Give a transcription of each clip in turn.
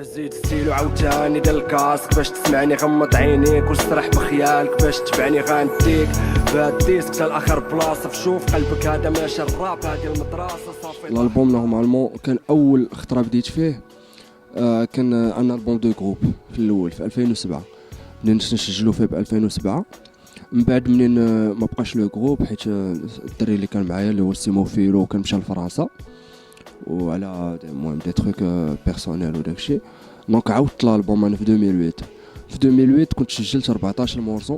زيد ستيلو عاوتاني ديال الكاسك باش تسمعني غمض عينيك وسرح بخيالك باش تبعني غنديك بهاد الديسك تا الاخر بلاصه فشوف قلبك هذا ماشي الراب هادي المدرسه صافي. الالبوم نورمالمون كان اول خطره بديت فيه كان ان البوم دو جروب في الاول في 2007 بدينا نسجلوا فيه ب 2007. من بعد منين ما بقاش لو جروب حيت الدري اللي كان معايا اللي هو سيمو فيلو كان مشى لفرنسا وعلى المهم دي تروك بيرسونيل وداكشي. دونك عاودت الالبوم انا في 2008. في 2008 كنت سجلت 14 مورسو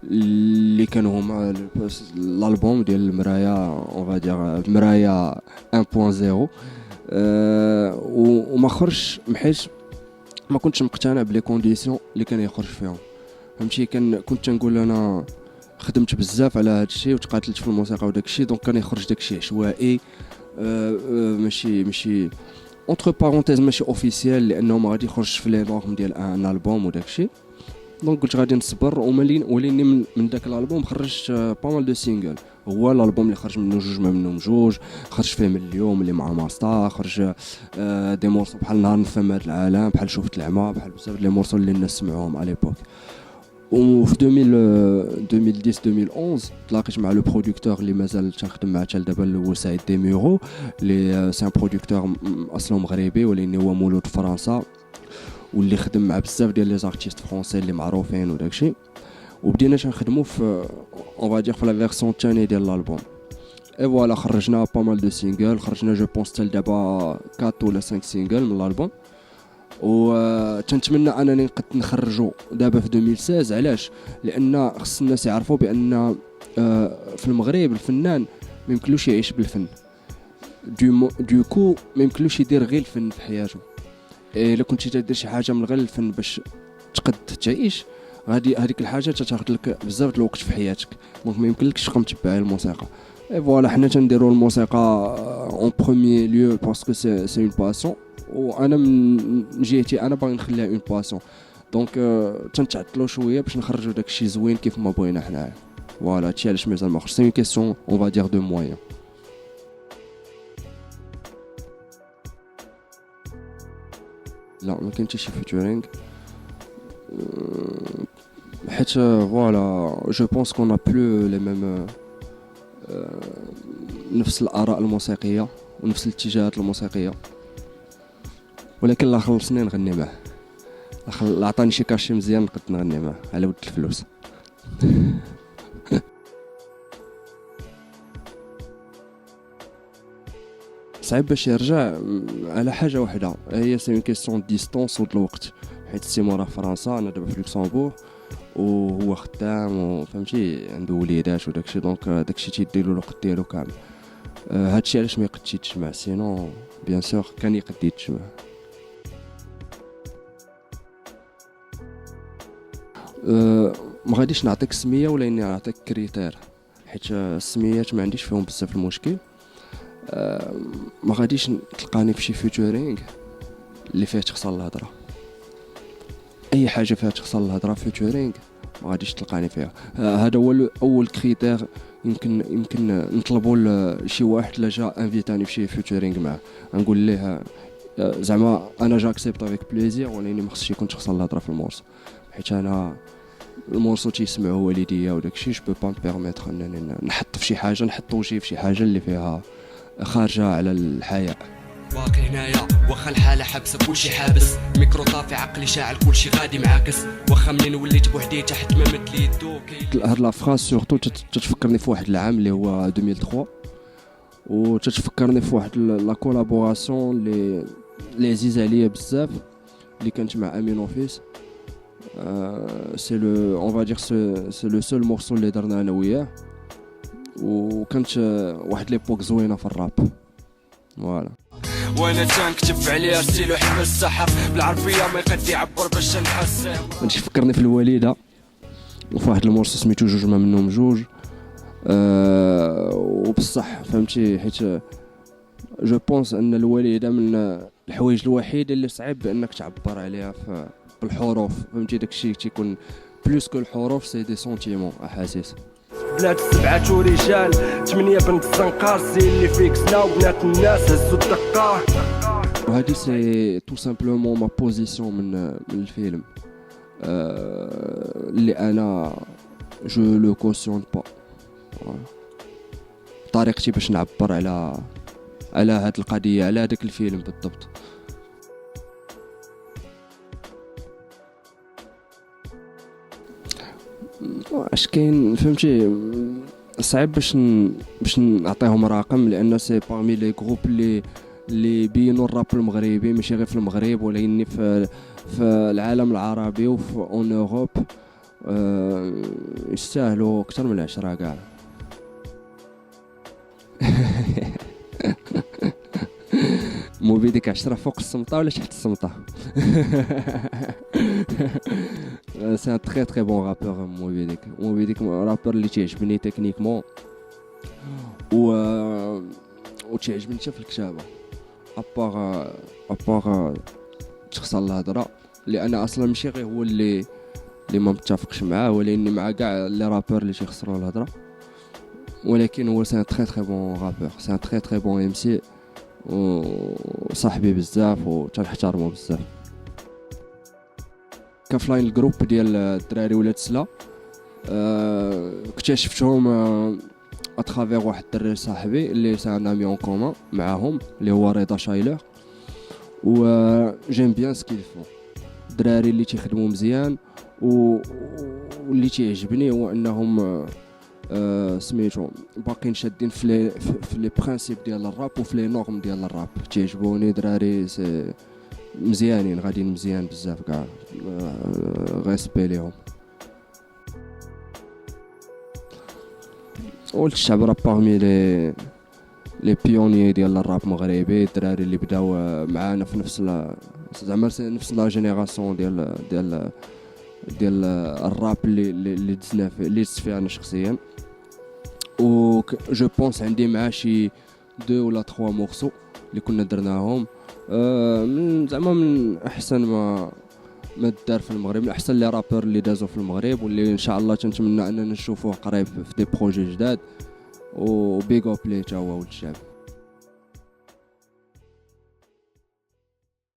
اللي كانوا هما الالبوم ديال المرايا اون فادير المرايا 1.0 وما خرجش حيت ما كنتش مقتنع بلي كونديسيون اللي كان يخرج فيهم فهمتي. كنت تنقول انا خدمت بزاف على هذا الشيء وتقاتلت في الموسيقى وداك الشيء دونك كان يخرج داك الشيء عشوائي ماشي اونتر بارونتيز ماشي اوفيسيال لانه ما غادي يخرج في لي نورم ديال ان البوم وداك الشيء. دونك قلت غادي نصبر وليني من داك الالبوم خرجت با مال دو سينجل. هو الالبوم اللي خرج منه جوج ما منهم جوج خرج فيه من اليوم اللي مع ماستا خرج دي مورسو بحال نهار نفهم هذا العالم بحال شفت العمى بحال بزاف لي مورسو اللي الناس سمعوهم على ليبوك. وفي 2010 2011 تلاقيت مع لو برودكتور اللي مازال تنخدم معاه حتى دابا اللي هو سعيد ديميرو اللي سي ان برودكتور اصله مغربي ولكن هو مولود في فرنسا واللي خدم مع بزاف ديال لي زارتيست فرونسي اللي معروفين وداكشي. وبدينا تنخدموا في اون فادير في لا فيرسون الثانيه ديال الالبوم. اي فوالا خرجنا با مال دو سينجل خرجنا جو بونس حتى دابا 4 ولا 5 سينجل من الالبوم و تنتمنى انني نقد نخرجو دابا في 2016. علاش؟ لان خص الناس يعرفوا بان في المغرب الفنان ما يمكنلوش يعيش بالفن دوكو ما يمكنلوش يدير غير الفن في حياته. الا كنتي تدير شي حاجه من غير الفن باش تقد تعيش هذيك الحاجه تاخذ لك بزاف الوقت في حياتك دونك ما يمكنلكش تبقى متبع الموسيقى. اي فوالا حنا تنديروا الموسيقى اون بروميير ليو باسكو سي اون باسيون وانا من جهتي انا باغي نخليها اون باسيون دونك تنتعطلوا شويه باش نخرجوا داكشي زوين كيف ما بغينا حنايا. فوالا هادشي علاش مازال ما خرجش سي اون كيسيون اون فا دير دو مويان. لا ما كاين حتى شي فيتورينغ حيت فوالا جو بونس كون ا بلو لي ميم نفس الاراء الموسيقيه ونفس الاتجاهات الموسيقيه. ولكن لا خلصني نغني معاه لا عطاني شي كاشي مزيان نقدر نغني معاه على ود الفلوس. صعيب باش يرجع على حاجه واحده هي سي اون كيسيون ديستونس و الوقت حيت سيمو راه فرنسا انا دابا في لوكسمبورغ وهو خدام وفهمتي عنده وليدات وداكشي دونك داكشي تيديروا الوقت ديالو كامل. هادشي علاش ما يقدش يتجمع سينو بيان سور كان يقد يتجمع. ما غاديش نعطيك سميه ولا اني نعطيك كريتير حيت السميات ما عنديش فيهم بزاف المشكل. ما غاديش تلقاني في شي فيتورينغ اللي فيه تخسر الهضره. اي حاجه فيها تخسر الهضره فيتورينغ ما غاديش تلقاني فيها. هذا هو اول كريتير يمكن نطلبوا لشي واحد اللي جا انفيتاني في شي فيتورينغ معاه نقول ليه زعما انا جا اكسبت افيك بليزير ولكن ما خصش يكون تخسر الهضره في المورس حيت انا المورسو تيسمعوا والديا وداكشي جو بو با بيرميتر انني نحط في شي حاجه نحط وجهي في شي حاجه اللي فيها خارجه على الحياه. باقي هنايا واخا الحاله حابسه كلشي حابس ميكرو طافي عقلي شاعل كلشي غادي معاكس واخا منين وليت بوحدي تحت ما مد لي يدو. هاد لا فراس سورتو تتفكرني في واحد العام اللي هو 2003 وتتفكرني في واحد لا كولابوراسيون اللي عزيز عليا بزاف اللي كانت مع امين اوفيس. سي لو اون فا دير سي لو سول مورسو اللي درنا انا وياه وكانت واحد ليبوك زوينه في الراب. فوالا وانا تنكتب عليها ستيلو حمل الصحف بالعربيه ما يقد يعبر باش نحس. هادشي فكرني في الوالده وفي واحد المورسو سميتو جوج ما منهم جوج وبصح فهمتي حيت جو بونس ان الوالده من الحوايج الوحيده اللي صعيب بانك تعبر عليها بالحروف فهمتي. داكشي تيكون بلوس كو الحروف سي دي سونتيمون احاسيس. بلاد السبعة ورجال 8 بنت الزنقار سي اللي فيك سنا وبنات الناس هزو الدقار وهذه سي تو سامبلومون ما بوزيسيون من الفيلم اللي انا جو لو كوسيون با، طريقتي باش نعبر على هذه القضيه، على هذاك الفيلم بالضبط. اش كاين فهمتي، صعيب باش نعطيهم رقم، لان سي بارمي لي جروب اللي بينوا الراب المغربي ماشي غير في المغرب ولكن في العالم العربي وفي اون اوروب يستاهلوا اكثر من 10 كاع. موبي ديك 10 فوق السمطه ولا تحت السمطه؟ سي ان تري تري بون رابور موبي ديك رابور اللي تيعجبني تكنيكمون و تيعجبني حتى في الكتابه ابار تخسر الهضره، لان اصلا ماشي غير هو اللي ما متفقش معاه، ولكن مع كاع لي رابور اللي تيخسروا الهضره، ولكن هو سي ان تري تري بون رابور، سي ان تري تري بون ام سي وصاحبي بزاف وتنحترمو بزاف. كافلاين الجروب ديال الدراري ولاد سلا اكتشفتهم اترافير واحد الدري صاحبي اللي سا ان امي اون كومون معاهم اللي هو رضا شايلر، و جيم بيان سكيل فو الدراري اللي تيخدموا مزيان واللي تيعجبني هو انهم سميتو باقيين شادين في لي برينسيپ ديال الراب وفي لي نورم ديال الراب، تيعجبوني دراري مزيانين غاديين مزيان بزاف كاع، ريسبي ليهم. ولد الشعب راه باغمي لي بيونيي ديال الراب المغربي، الدراري اللي بداو معانا في نفس لا جينيراسيون ديال الراب اللي دزنا فيه، اللي دزت فيه انا شخصيا، و جو بونس عندي معاه شي 2 ولا 3 مورسو اللي كنا درناهم زعما من احسن ما دار في المغرب، من احسن لي رابور اللي دازو في المغرب، واللي ان شاء الله تنتمنى اننا نشوفوه قريب في دي بروجي جداد. و بيغ اب ليه تا هو ولد الشعب.